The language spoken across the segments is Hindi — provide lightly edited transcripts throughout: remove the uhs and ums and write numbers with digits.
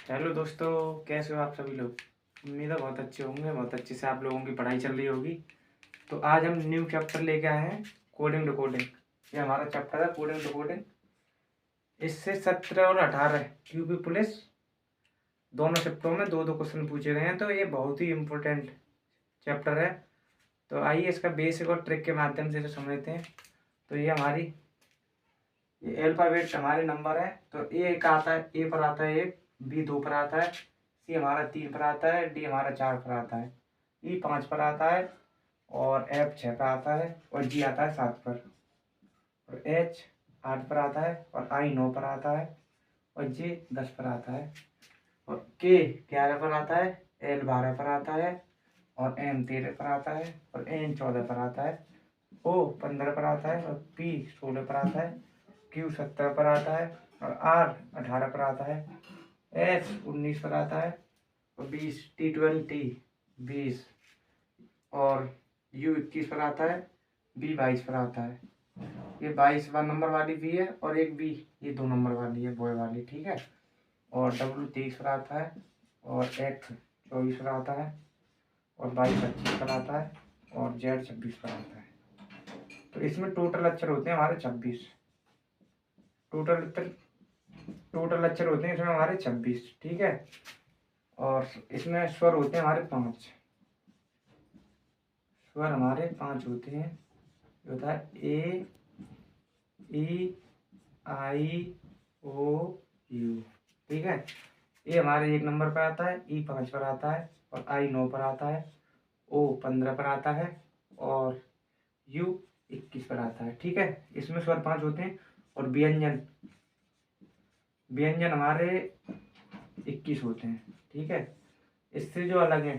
हेलो दोस्तों, कैसे हो आप सभी लोग। उम्मीद है बहुत अच्छे होंगे, बहुत अच्छे से आप लोगों की पढ़ाई चल रही होगी। तो आज हम न्यू चैप्टर लेके आए हैं, कोडिंग डिकोडिंग। ये हमारा चैप्टर है कोडिंग डिकोडिंग। इससे 17 और 18 यूपी पुलिस दोनों शिफ्टों में दो दो क्वेश्चन पूछे गए हैं, तो ये बहुत ही इम्पोर्टेंट चैप्टर है। तो आइए इसका बेसिक और ट्रिक के माध्यम से इसे समझते हैं। तो ये अल्फ़ाबेट हमारे नंबर है। तो ए का आता है, ए पर आता है 1, बी 2 पर आता है, सी हमारा 3 पर आता है, डी हमारा 4 पर आता है, ई 5 पर आता है, और एफ 6 पर आता है, और जी आता है 7 पर, और एच 8 पर आता है, और आई 9 पर आता है, और जे 10 पर आता है, और के 11 पर आता है, एल 12 पर आता है, और एम 13 पर आता है, और एन 14 पर आता है, ओ 15 पर आता है, और पी 16 पर आता है, क्यू 17 पर आता है, और आर 18 पर आता है, एस 19 पर आता है, और 20 T20 20, और यू 21 पर आता है, बी 22 पर आता है। ये 22वां नंबर वाली बी है, और एक बी ये 2 नंबर वाली है, बॉय वाली, ठीक है। और डब्ल्यू 23 पर आता है, और एक्स 24 पर आता है, और वाई 25 पर आता है, और जेड 26 पर आता है। तो इसमें टोटल अक्षर होते हैं हमारे 26। टोटल टोटल अक्षर होते हैं इसमें हमारे 26, ठीक है। और इसमें स्वर होते हैं हमारे 5। स्वर हमारे 5 होते हैं। ये होता है ए, ई, आई, ओ, यू, ठीक है। ए हमारे 1 नंबर पर आता है, ई 5 पर आता है, और आई 9 पर आता है, ओ 15 पर आता है, और यू 21 पर आता है, ठीक है। इसमें स्वर 5 होते हैं। और व्यंजन व्यंजन हमारे 21 होते हैं, ठीक है। इससे जो अलग है,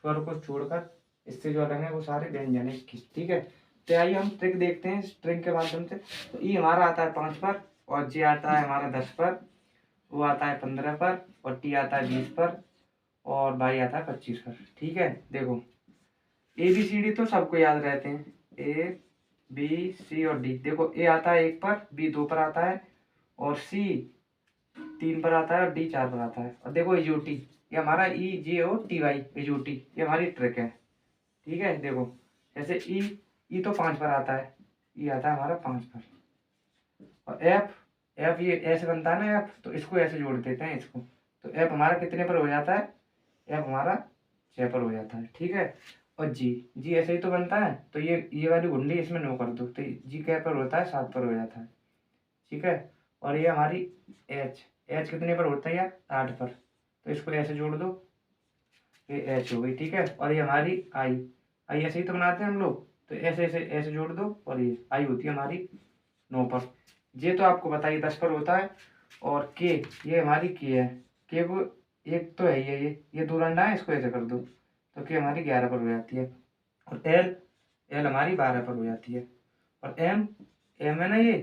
स्वर को छोड़कर इससे जो अलग है वो सारे व्यंजन है 21, ठीक है। तो आइए हम ट्रिक देखते हैं इस ट्रिक के माध्यम से। तो ई हमारा आता है 5 पर, और जे आता है हमारा 10 पर, वो आता है 15 पर, और टी आता है 20 पर, और वाई आता है 25 पर, ठीक है। देखो ए बी सी डी तो सबको याद रहते हैं, ए बी सी और डी। देखो ए आता है 1 पर, बी 2 पर आता है, और सी 3 पर आता है, और डी 4 पर आता है। और देखो यूटी, ये हमारा ई जे ओ टी वाई यूटी, ये हमारी ट्रिक है, ठीक है। देखो जैसे ई तो 5 पर आता है, ई आता है हमारा 5 पर। और एफ एफ ये ऐसे बनता है ना एफ, तो इसको ऐसे जोड़ देते हैं इसको। तो एफ हमारा कितने पर हो जाता है, एफ हमारा 6 पर हो जाता है, ठीक है। और जी जी ऐसे ही तो बनता है, तो ये वाली घुंडी इसमें नो कर दो, तो जी क्या पर होता है, 7 पर हो जाता है, ठीक है। और ये हमारी एच एच कितने पर होता है यार, 8 पर, तो इसको ऐसे जोड़ दो, ये एच हो गई, ठीक है। और ये हमारी आई आई ऐसे ही तो बनाते हैं हम लोग, तो ऐसे ऐसे ऐसे जोड़ दो, और ये आई होती है हमारी 9 पर। ये तो आपको बताइए 10 पर होता है। और के, ये हमारी के है, के को एक तो है ये 2 रंडा है, इसको ऐसे कर दो, तो के हमारी 11 पर हो जाती है। और एल एल हमारी 12 पर हो जाती है। और एम एम है ना ये,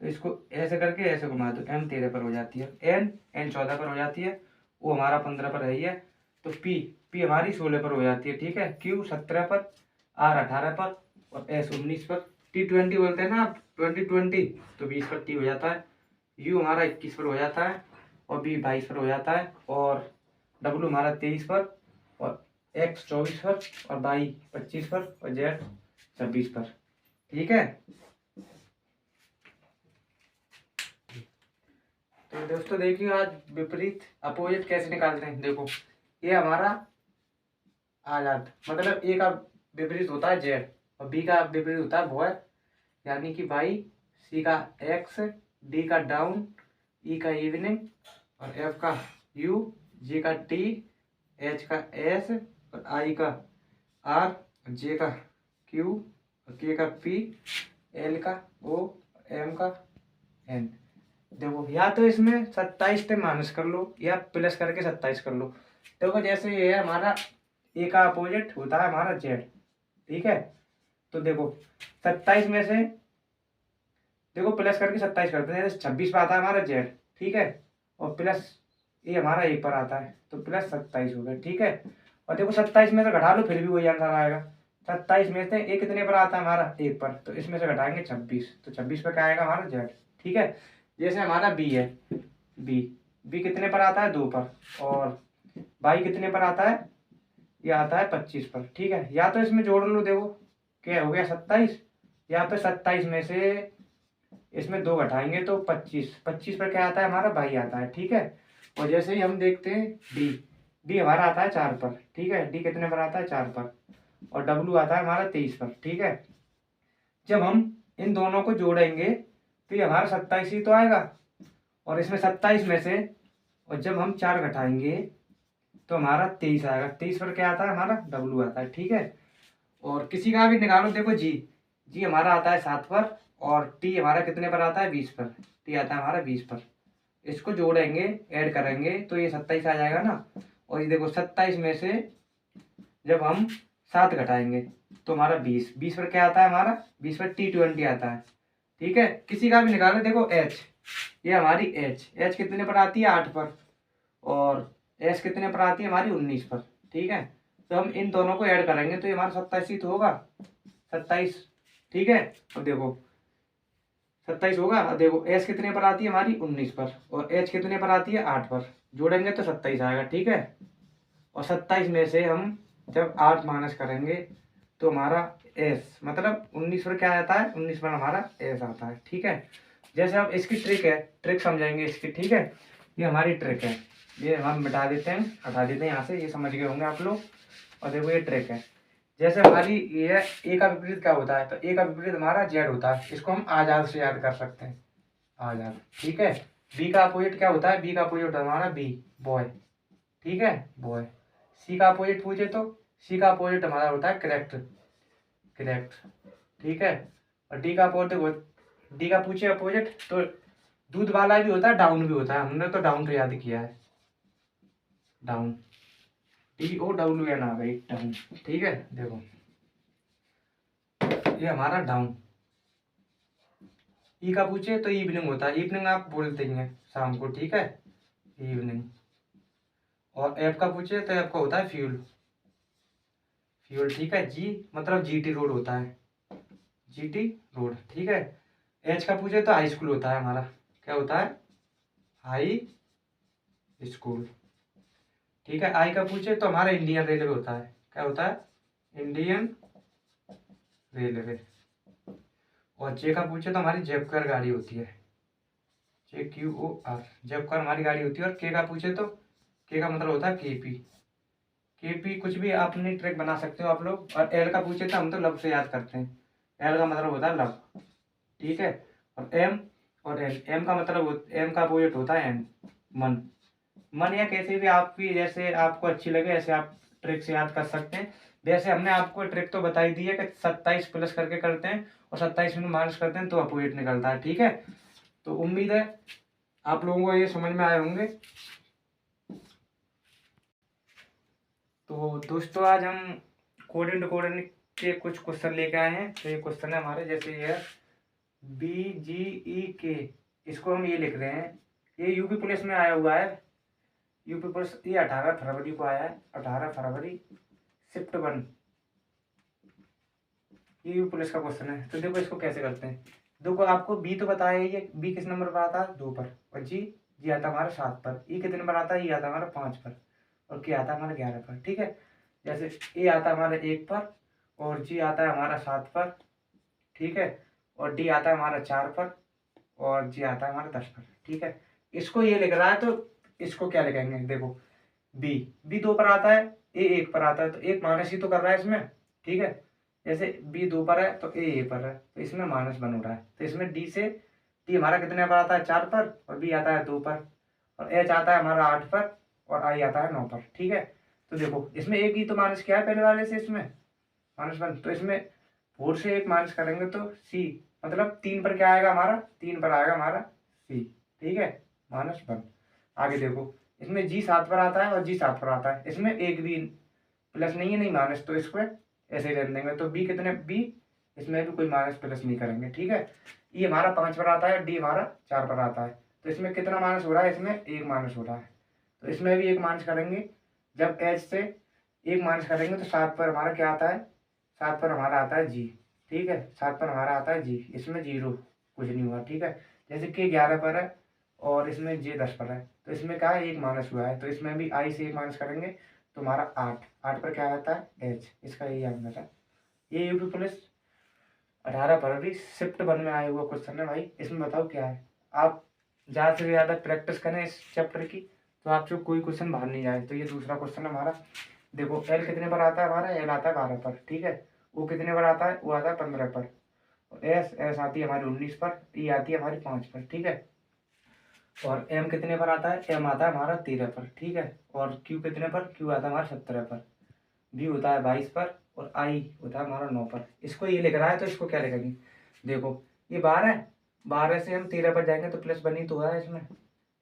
तो इसको ऐसे करके ऐसे घुमा दो, एम 13 पर हो जाती है। एन 14 पर हो जाती है, वो हमारा 15 पर है ही है। तो पी हमारी 16 पर हो जाती है, ठीक है। क्यू 17 पर, आर 18 पर, और एस 19 पर। T20 बोलते हैं ना आप, 2020, तो 20 पर टी हो जाता है। यू हमारा 21 पर हो जाता है, और बी 22 पर हो जाता है, और डब्ल्यू हमारा 23 पर, और एक्स 24 पर, और वाई 25 पर, और जेड 26 पर, ठीक है। तो दोस्तों देखिए आज विपरीत अपोजिट कैसे निकालते हैं। देखो ये हमारा आजाद, मतलब ए का विपरीत होता है जेड, और बी का विपरीत होता है बॉय, यानी कि वाई, सी का एक्स, डी का डाउन, ई का इवनिंग, और एफ का यू, जी का टी, एच का एस, और आई का आर, जे का क्यू, और के का पी, एल का ओ, एम का एन। देखो या तो इसमें 27 से माइनस कर लो, या प्लस करके 27 कर लो। देखो जैसे ये है हमारा ए का अपोजिट होता है हमारा जेड, ठीक है। तो देखो 27 में से देखो प्लस करके 27 करते हैं, जैसे 26 पे आता है हमारा जेड, ठीक है। और प्लस ये हमारा ए पर आता है, तो प्लस 27 हो गया, ठीक है। और देखो 27 में से घटा लो फिर भी वही आंसर आएगा। 27 में से ए कितने पर आता है हमारा, 1 पर, तो इसमें से घटाएंगे 26, तो 26 पे क्या आएगा हमारा जेड, ठीक है। जैसे हमारा बी है, बी बी कितने पर आता है 2 पर, और वाई कितने पर आता है, ये आता है 25 पर। ठीक है, या तो इसमें जोड़ लो, देखो क्या हो गया 27, या तो 27 में से इसमें 2 घटाएंगे तो 25, 25 पर क्या आता है हमारा वाई आता है। ठीक है, और जैसे ही हम देखते हैं डी, डी हमारा आता है 4 पर। ठीक है, डी कितने पर आता है 4 पर, और डब्ल्यू आता है हमारा 23 पर। ठीक है, जब हम इन दोनों को जोड़ेंगे तो ये हमारा 27 ही तो आएगा, और इसमें 27 में से, और जब हम 4 घटाएंगे तो हमारा 23 आएगा। 23 पर क्या आता है हमारा डब्ल्यू आता है। ठीक है, और किसी का भी निकालो, देखो जी, जी हमारा आता है 7 पर, और टी हमारा कितने पर आता है 20 पर, टी आता है हमारा 20 पर। इसको जोड़ेंगे, ऐड करेंगे तो ये 27 आ जाएगा ना, और ये देखो 27 में से जब हम 7 घटाएंगे तो हमारा 20, 20 पर क्या आता है हमारा, 20 पर T20 आता है। ठीक है, किसी का भी निकालो, देखो एच, ये हमारी एच, एच कितने पर आती है 8 पर, और एस कितने पर आती है हमारी 19 पर। ठीक है, तो हम इन दोनों को ऐड करेंगे तो ये हमारा 27 ही तो होगा, 27। ठीक है, अब देखो 27 होगा, अब देखो एस कितने पर आती है हमारी 19 पर, और एच कितने पर आती है 8 पर, जोड़ेंगे तो 27 आएगा। ठीक है, और 27 में से हम जब 8 माइनस करेंगे तो हमारा एस, मतलब 19 पर क्या आता है, 19 पर हमारा एस आता है। ठीक है, जैसे अब इसकी ट्रिक है, ट्रिक समझेंगे इसकी। ठीक है, ये हमारी ट्रिक है, ये हम मिटा देते हैं, हटा देते हैं यहाँ से, ये समझ गए होंगे आप लोग। और देखो ये ट्रिक है, जैसे हमारी ये ए का विपरीत क्या होता है, तो ए का विपरीत हमारा जेड होता है, इसको हम आजाद से याद कर सकते हैं, आजाद। ठीक है, बी का अपोजिट क्या होता है, बी का अपोजिट होता है हमारा बी, बॉय। ठीक है, बॉय। सी का अपोजिट पूछे तो सी का अपोजिट हमारा होता है करेक्ट, करेक्ट। ठीक है, और डी का अपोजिट, डी का पूछे अपोजिट तो दूध वाला भी होता है, डाउन भी होता है, हमने तो डाउन तो याद किया है, डाउन, DOWN आ गई, डाउन। ठीक है, देखो ये हमारा डाउन। ई का पूछे तो इवनिंग होता है, इवनिंग आप बोलते ही हैं शाम को। ठीक है, इवनिंग। और एफ का पूछे तो एफ का होता है फ्यूल, फ्यूल। ठीक है, जी मतलब GT रोड होता है, GT रोड। ठीक है, एच का पूछे तो हाई स्कूल होता है हमारा, क्या होता है, हाई स्कूल। ठीक है, आई का पूछे तो हमारा इंडियन रेलवे होता है, क्या होता है, इंडियन रेलवे। और जे का पूछे तो हमारी जेपकर गाड़ी होती है, JQOR, जेपकर हमारी गाड़ी होती है। और के का पूछे तो के का मतलब होता है KP, KP कुछ भी अपनी ट्रिक बना सकते हो आप लोग। और एल का पूछे तो हम तो लब से याद करते हैं, एल का मतलब होता है लब। ठीक है, और एम और एल, एम का मतलब, एम का अपोजिट होता है एन, मन। मन या कैसे भी आपकी, जैसे आपको अच्छी लगे ऐसे आप ट्रिक से याद कर सकते हैं। वैसे हमने आपको ट्रिक तो बताई दी है कि 27 प्लस करके करते हैं और 27 में माइनस करते हैं तो अपोजिट निकलता है। ठीक है, तो उम्मीद है आप लोगों को ये समझ में आए होंगे। तो दोस्तों आज हम कोडेन टू कोडेन के कुछ क्वेश्चन लेके आए हैं। तो ये क्वेश्चन है हमारे, जैसे ये BGEK, इसको हम ये लिख रहे हैं, ये यूपी पुलिस में आया हुआ है, यूपी पुलिस, ये 18 फरवरी को आया है, 18 फरवरी शिफ्ट 1, ये यूपी पुलिस का क्वेश्चन है। तो देखो इसको कैसे करते हैं, देखो आपको बी तो बताया ही है, बी किस नंबर पर आता है 2 पर, और जी, जी आता है हमारा 7 पर, ई कितने पर आता है, ये आता है हमारा 5 पर, और के आता है हमारा 11 पर। ठीक है, जैसे ए आता है हमारा 1 पर, और जी आता है हमारा 7 पर। ठीक है, और डी आता है हमारा 4 पर, और जी आता है हमारा 10 पर। ठीक है, इसको ये लिख रहा है तो इसको क्या लिखेंगे, देखो बी, बी 2 पर आता है, ए 1 पर आता है, तो एक माइनस ही तो कर रहा है इसमें। ठीक है, जैसे बी 2 पर है तो ए पर है, तो इसमें माइनस बन रहा है, तो इसमें डी से, डी हमारा कितने पर आता है 4 पर, और बी आता है 2 पर, और एच आता है हमारा 8 पर, और आई आता है 9 पर। ठीक है, तो देखो इसमें एक ही तो माइनस किया है पहले वाले से, इसमें माइनस 1, तो इसमें 4 से एक माइनस करेंगे तो सी, मतलब 3 पर क्या आएगा हमारा, 3 पर आएगा हमारा सी। ठीक है, -1। आगे देखो इसमें जी 7 पर आता है और जी 7 पर आता है, इसमें एक भी प्लस नहीं है, नहीं माइनस, तो इसको ऐसे ही रहने देंगे। तो बी कितने, बी इसमें भी कोई माइनस प्लस नहीं करेंगे। ठीक है, ई हमारा 5 पर आता है, डी हमारा 4 पर आता है, तो इसमें कितना माइनस हो रहा है, इसमें एक माइनस हो रहा है, तो इसमें भी एक माइनस करेंगे। जब एच से एक माइनस करेंगे तो 7 पर हमारा क्या आता है, 7 पर हमारा आता है जी। ठीक है, 7 पर हमारा आता है जी, इसमें 0 कुछ नहीं हुआ। ठीक है, जैसे कि 11 पर है और इसमें जे 10 पर है, तो इसमें क्या है 1 माइनस हुआ है, तो इसमें भी आई से 1 माइनस करेंगे तो हमारा 8, 8 पर क्या आता है एच, इसका यही आंसर है। ये यूपी पुलिस 18 फरवरी शिफ्ट 1 में आया हुआ क्वेश्चन है भाई। इसमें बताओ क्या है, आप ज़्यादा से ज़्यादा प्रैक्टिस करें इस चैप्टर की तो आपसे कोई क्वेश्चन बाहर नहीं जाए। तो ये दूसरा क्वेश्चन है हमारा। देखो एल कितने पर आता है हमारा, एल आता है 12 पर, ठीक है। वो कितने पर आता है, वो आता है 15 पर। एस एस आती है हमारी 19 पर, ई आती है हमारी 5 पर, ठीक है। और एम कितने पर आता है, एम आता है हमारा 13 पर, ठीक है। और क्यू कितने पर, क्यू आता है हमारा 17 पर। बी होता है 22 पर और आई होता है हमारा 9 पर। इसको ये लिख रहा है तो इसको क्या लिखेंगे, देखो ये 12, 12 से हम 13 पर जाएंगे तो प्लस बनी तो है इसमें।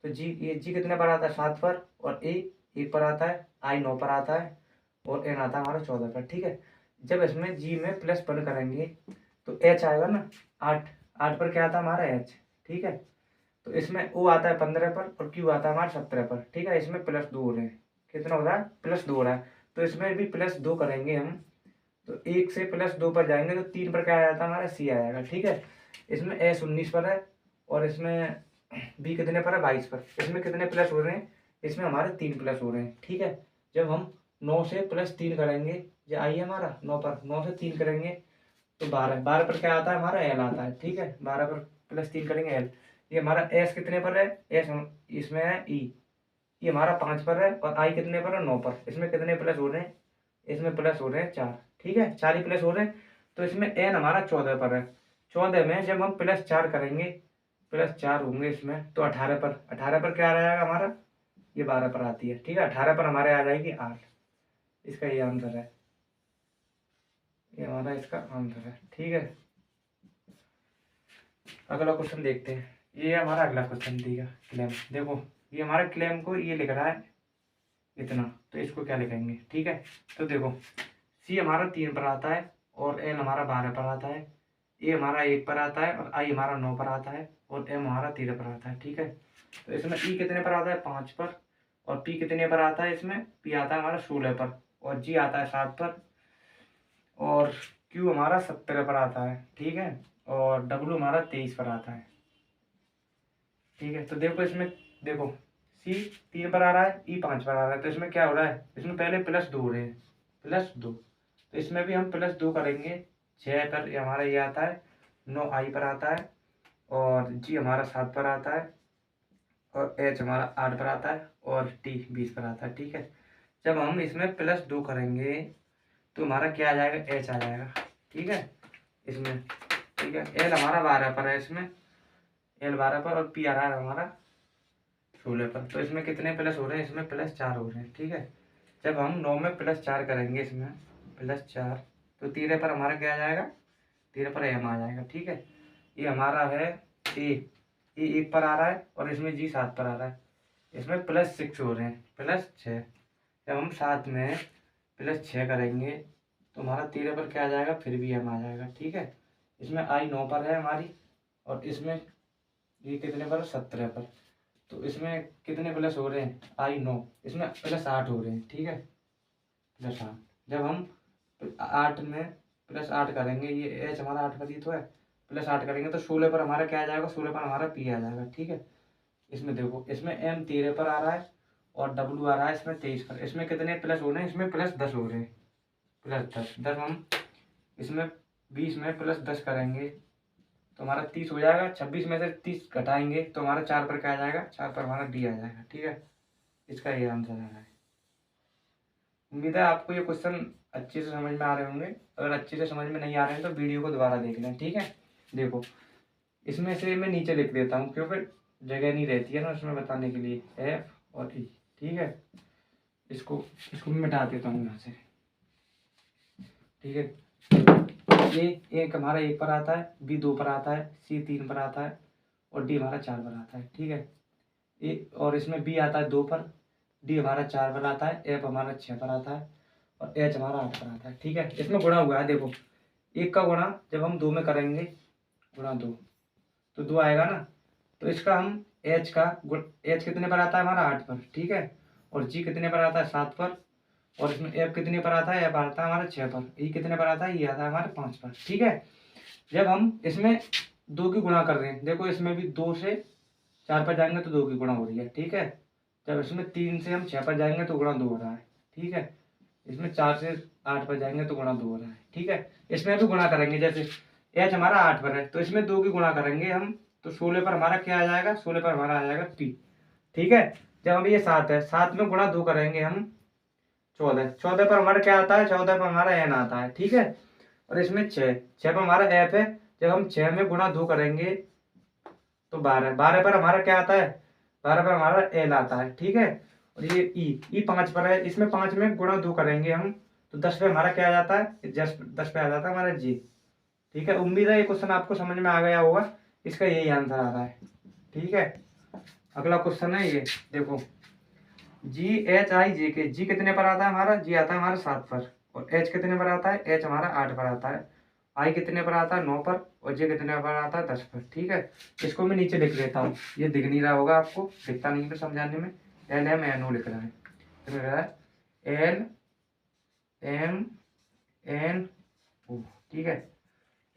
तो जी, ये जी कितने पर आता है 7 पर, और ए 1 पर आता है, आई 9 पर आता है, और एन आता है हमारा 14 पर, ठीक है। जब इसमें जी में प्लस वन करेंगे तो एच आएगा ना 8, 8 पर क्या आता है हमारा एच, ठीक है। तो इसमें ओ आता है 15 पर और क्यू आता है हमारा 17 पर, ठीक है। इसमें प्लस 2 हो रहे हैं, कितना हो रहा है, प्लस 2 हो रहा है। तो इसमें भी प्लस 2 करेंगे हम, तो 1 से प्लस 2 पर जाएंगे तो 3 पर क्या आ जाता है हमारा सी आएगा, ठीक है। इसमें एस 19 पर है और इसमें बी कितने पर है 22 पर। इसमें कितने प्लस हो रहे हैं, इसमें हमारे 3 प्लस हो रहे हैं, ठीक है। जब हम 9 से प्लस 3 करेंगे, ये आई है हमारा 9 पर, 9 से 3 करेंगे तो 12, 12 पर क्या आता है हमारा एल आता है, ठीक है। 12 पर प्लस 3 करेंगे एल। ये हमारा एस कितने पर है, एस इसमें है ई, ये हमारा 5 पर है, और आई कितने पर है 9 पर। इसमें कितने प्लस हो रहे हैं, इसमें प्लस हो रहे हैं 4, ठीक है, 4 ही प्लस हो रहे हैं। तो इसमें एन हमारा 14 पर है, 14 में जब हम प्लस 4 करेंगे, प्लस 4 होंगे इसमें तो 18 पर, 18 पर क्या आ जाएगा हमारा, ये 12 पर आती है, ठीक है। 18 पर हमारे आ जाएगी 8, इसका ये आंसर है, ये हमारा इसका आंसर है, ठीक है। अगला क्वेश्चन देखते हैं। ये हमारा अगला क्वेश्चन दिया क्लेम, देखो ये हमारा क्लेम को ये लिख रहा है इतना, तो इसको क्या लिखेंगे, ठीक है। तो देखो सी हमारा 3 पर आता है और एन हमारा 12 पर आता है, ए हमारा 1 पर आता है और आई हमारा 9 पर आता है, और एम हमारा 13 पर आता है, ठीक है। तो इसमें ई कितने पर आता है 5 पर, और पी कितने पर आता है, इसमें पी आता है हमारा 16 पर, और जी आता है 7 पर, और क्यू हमारा 17 पर आता है, ठीक है। और डब्ल्यू हमारा 23 पर आता है, ठीक है। तो देखो इसमें, देखो सी 3 पर आ रहा है, ई 5 पर आ रहा है, तो इसमें क्या हो रहा है, इसमें पहले प्लस 2 हो रहे हैं, प्लस 2। तो इसमें भी हम प्लस 2 करेंगे, 6 पर हमारा ये आता है, 9 आई पर आता है, और जी हमारा 7 पर आता है, और एच हमारा 8 पर आता है, और टी 20 पर आता है, ठीक है। जब हम इसमें प्लस 2 करेंगे तो हमारा क्या आ जाएगा, एच आ जाएगा, ठीक है इसमें, ठीक है। एल हमारा 12 पर है, इसमें एल 12 पर, और पी आ रहा है हमारा 16 पर। तो इसमें कितने प्लस हो रहे हैं, इसमें प्लस 4 हो रहे हैं, ठीक है। जब हम 9 में प्लस 4 करेंगे, इसमें प्लस 4, तो 13 पर हमारा क्या आ जाएगा, 13 पर एम आ जाएगा, ठीक है। ये हमारा है ए, ए 1 पर आ रहा है और इसमें जी 7 पर आ रहा है, इसमें प्लस 6 हो रहे हैं, प्लस 6। जब हम 7 में प्लस 6 करेंगे तो हमारा 13 पर क्या आ जाएगा, फिर भी एम आ जाएगा, ठीक है। इसमें आई 9 पर है हमारी, और इसमें ये कितने पर, 17 पर। तो इसमें कितने प्लस हो रहे हैं, आई 9, इसमें प्लस 8 हो रहे हैं, ठीक है, प्लस 8। जब हम 8 में प्लस 8 करेंगे, ये एच हमारा 8 पर ही तो है, प्लस 8 करेंगे तो 16 पर हमारा क्या आ जाएगा, 16 पर हमारा पी आ जाएगा, ठीक है। इसमें देखो इसमें एम 13 पर आ रहा है और डब्ल्यू आ रहा है इसमें 23 पर। इसमें कितने प्लस हो रहे हैं, इसमें प्लस 10 हो रहे हैं, प्लस 10। जब हम इसमें 20 में प्लस 10 करेंगे तो हमारा 30 हो जाएगा, 26 में से 30 घटाएंगे तो हमारा 4 पर क्या आ जाएगा, 4 पर हमारा डी आ जाएगा, ठीक है। इसका ये आंसर आ रहा है। उम्मीद है आपको ये क्वेश्चन अच्छे से समझ में आ रहे होंगे। अगर अच्छे से समझ में नहीं आ रहे हैं तो वीडियो को दोबारा देख लें, ठीक है। देखो इसमें से मैं नीचे लिख देता हूँ क्योंकि जगह नहीं रहती है ना उसमें बताने के लिए, एफ और ई, ठीक है। इसको इसको मैं मिटा देता हूँ यहाँ से, ठीक है। ये एक हमारा 1 पर आता है, बी 2 पर आता है, सी 3 पर आता है, और डी हमारा 4 पर आता है, ठीक है। ए और इसमें बी आता है 2 पर, डी हमारा 4 पर आता है, एफ हमारा 6 पर आता है, और एच हमारा 8 पर आता है, ठीक है। इसमें गुणा हुआ है, देखो 1 का गुणा जब हम 2 में करेंगे, गुणा 2 तो 2 आएगा ना। तो इसका हम एच का एच कितने पर आता है हमारा 8 पर, ठीक है। और जी कितने पर आता है 7 पर, और इसमें एफ कितने पर आता है, एफ आता है हमारे 6 पर, ई कितने पर आता है, ये आता है हमारे 5 पर, ठीक है। जब हम इसमें 2 की गुणा कर रहे हैं, देखो इसमें भी 2 से 4 पर जाएंगे तो 2 की गुणा हो रही है, ठीक है। जब इसमें 3 से हम 6 पर जाएंगे तो गुणा 2 हो रहा है, ठीक है। इसमें 4 से 8 पर जाएंगे तो गुणा 2 हो रहा है, ठीक है। इसमें भी गुणा करेंगे, जैसे एच हमारा 8 पर है तो इसमें 2 की गुणा करेंगे हम, तो 16 पर हमारा क्या आ जाएगा, 16 पर हमारा आ जाएगा पी, ठीक है। जब हम ये 7 है, 7 में गुणा 2 करेंगे हम 14, 14 पर हमारा क्या आता है, 14 पर हमारा एन आता है, ठीक है। और इसमें 6, 6 पर हमारा एफ है। जब हम 6 में गुणा 2 करेंगे तो 12, 12 पर हमारा क्या आता है, 12 पर हमारा एल आता है, ठीक है। और ये ई 5 पर है, इसमें 5 में गुणा 2 करेंगे हम तो 10 पे हमारा क्या आ जाता है, 10 पे आ जाता है हमारा जी, ठीक है। उम्मीद है ये क्वेश्चन आपको समझ में आ गया होगा, इसका यही आंसर आ रहा है, ठीक है। अगला क्वेश्चन है ये, देखो जी एच आई जे के, जी कितने पर आता है हमारा, जी आता है हमारा 7 पर। और एच कितने पर आता है, एच हमारा 8 पर आता है। आई कितने पर आता है, 9 पर। और जे कितने पर आता है, 10 पर, ठीक है। इसको मैं नीचे लिख लेता हूँ, ये दिख नहीं रहा होगा आपको, दिखता नहीं है समझाने में। एल एम एन ओ लिख रहा है, लिख रहा है एल एम एन ओ, ठीक है।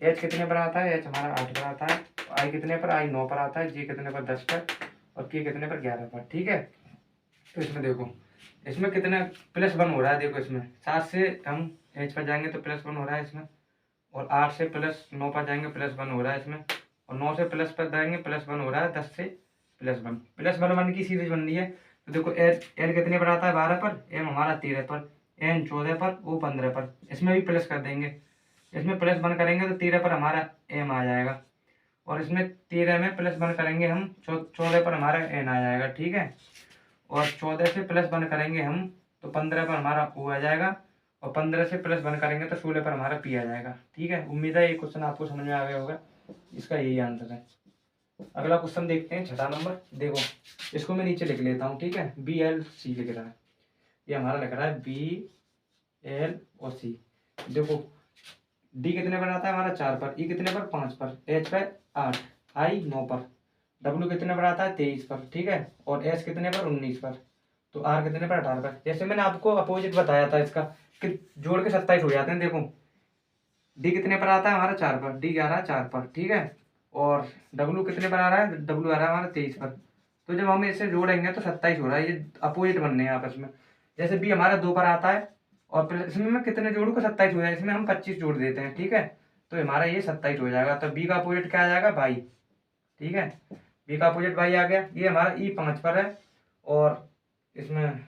एच कितने पर आता है, एच हमारा 8 पर आता है। आई कितने पर, आई 9 पर आता है। जे कितने पर, 10 पर। और के कितने पर, 11 पर, ठीक है। तो इसमें देखो, इसमें कितने +1 हो रहा है, देखो इसमें 7 से हम एच पर जाएंगे तो +1 हो रहा है इसमें। और 8 से +9 पर जाएंगे +1 हो रहा है इसमें। और 9 से प्लस पर जाएंगे +1 हो रहा है। 10 से +1, +1 की सीरीज बन रही है। तो देखो एल कितने पर आता है, 12 पर। एम हमारा 13 पर। एन 14 पर। ओ 15 पर। इसमें भी प्लस कर देंगे, इसमें +1 करेंगे तो 13 पर हमारा एम आ जाएगा। और इसमें 13 में +1 करेंगे हम 14 पर हमारा एन आ जाएगा, ठीक है। और 14 से +1 करेंगे हम तो 15 पर हमारा ओ आ जाएगा। और 15 से +1 करेंगे तो 16 पर हमारा पी आ जाएगा, ठीक है। उम्मीद है ये क्वेश्चन आपको समझ में आ गया होगा, इसका यही आंसर है। अगला क्वेश्चन देखते हैं, 6ठा नंबर। देखो इसको मैं नीचे लिख लेता हूँ, ठीक है। बी एल सी लिख रहा है, ये हमारा लिख रहा है बी एल और सी। देखो डी कितने पर आता है हमारा, 4 पर। ई कितने पर, 5 पर। एच पर 8, आई 9 पर। डब्ल्यू कितने पर आता है, 23 पर, ठीक है। और एस कितने पर, 19 पर। तो आर कितने पर, 18 पर। जैसे मैंने आपको अपोजिट बताया था इसका कि जोड़ के 27 हो जाते हैं। देखो डी कितने पर आता है हमारा, 4 पर। डी आ रहा है 4 पर, ठीक है। और डब्ल्यू कितने पर आ रहा है, डब्ल्यू आ रहा है हमारा 23 पर। तो जब हम इसे जोड़ेंगे तो 27 हो रहा है, ये अपोजिट बनने हैं आपस में। जैसे बी हमारा 2 पर आता है और फिर इसमें मैं कितने जोड़ू को 27 हो जाए, इसमें हम 25 जोड़ देते हैं, ठीक है। तो हमारा ये 27 हो जाएगा। तो बी का अपोजिट क्या आ जाएगा, बाई, ठीक है। बी का अपोजिट बाई आ गया। ये हमारा ई 5 पर है और इसमें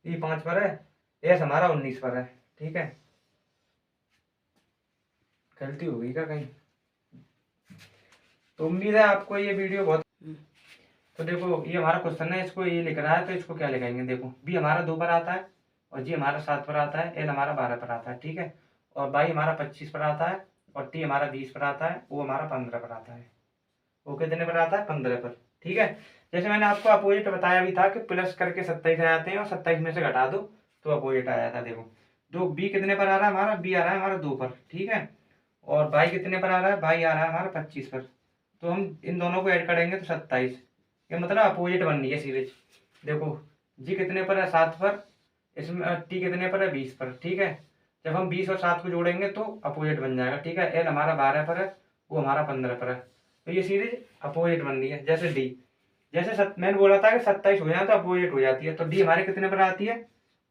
ई 5 पर है। एस हमारा 19 पर है, ठीक है। गलती हो गई क्या कहीं? तो उम्मीद है आपको ये वीडियो बहुत। तो देखो ये हमारा क्वेश्चन है, इसको ये लिख रहा है तो इसको क्या लिखाएंगे। देखो बी हमारा 2 पर आता है और जी हमारा 7 पर आता है। एल हमारा 12 पर आता है, ठीक है। और बाई हमारा 25 पर आता है। और टी हमारा 20 पर आता है। ओ हमारा 15 पर आता है। वो कितने पर आता है, 15 पर, ठीक है। जैसे मैंने आपको अपोजिट बताया भी था कि प्लस करके 27 आ जाते हैं और 27 में से घटा दो तो अपोजिट आ जाता है। देखो दो बी कितने पर आ रहा है हमारा, बी आ रहा है हमारा 2 पर, ठीक है। और बाई कितने पर आ रहा है, बाई आ रहा है हमारा 25 पर। तो हम इन दोनों को ऐड करेंगे तो 27। ये मतलब अपोजिट बन रही है सीरीज। देखो जी कितने पर है, 7 पर। इसमें टी कितने पर है, 20 पर, ठीक है। जब हम 20 और 7 को जोड़ेंगे तो अपोजिट बन जाएगा, ठीक है। एल हमारा 12 पर है, वो हमारा 15 पर है। तो ये सीरीज अपोजिट बन रही है। जैसे डी, जैसे मैंने बोला था कि 27 हो जाए तो अपोजिट हो जाती है। तो डी हमारे कितने पर आती है,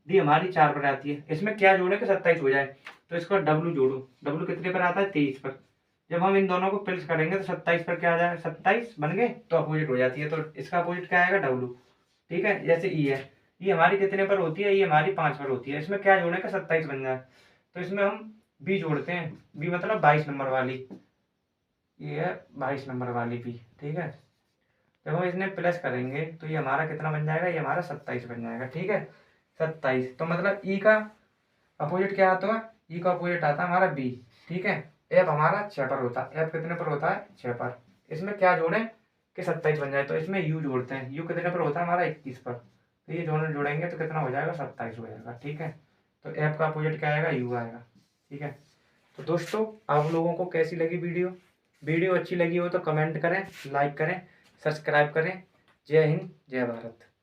डी हमारी 4 पर आती है। इसमें क्या जोड़े कि 27 हो जाए, तो इसका डब्ल्यू जोड़ो। डब्ल्यू कितने पर आता है, 23 पर। जब हम इन दोनों को प्लस करेंगे तो 27 पर क्या आ जाएगा, 27 बन गए तो अपोजिट हो जाती है। तो इसका अपोजिट क्या आएगा, डब्ल्यू, ठीक है। जैसे ई है, ये हमारी कितने पर होती है, ये हमारी 5 पर होती है। इसमें क्या जोड़े का 27 बन जाए, तो इसमें हम बी जोड़ते हैं। बी मतलब 22 नंबर वाली, ये है 22 नंबर वाली बी, ठीक है। जब हम इसमें प्लस करेंगे तो ये हमारा कितना बन जाएगा, ये हमारा 27 बन जाएगा, ठीक है। 27 तो मतलब ई का अपोजिट क्या आता है, ई का अपोजिट आता है हमारा बी, ठीक है। एफ हमारा 6 पर होता है। एफ कितने पर होता है, 6 पर। इसमें क्या जोड़ें कि 27 बन जाए, तो इसमें यू जोड़ते हैं। यू कितने पर होता है हमारा, 21 पर। तो ये दोनों जोड़ेंगे तो कितना हो जाएगा, 27 हो जाएगा, ठीक है। तो एफ का अपोजिट क्या आएगा, यू आएगा, ठीक है। तो दोस्तों आप लोगों को कैसी लगी वीडियो, वीडियो अच्छी लगी हो तो कमेंट करें, लाइक करें, सब्सक्राइब करें। जय हिंद, जय भारत।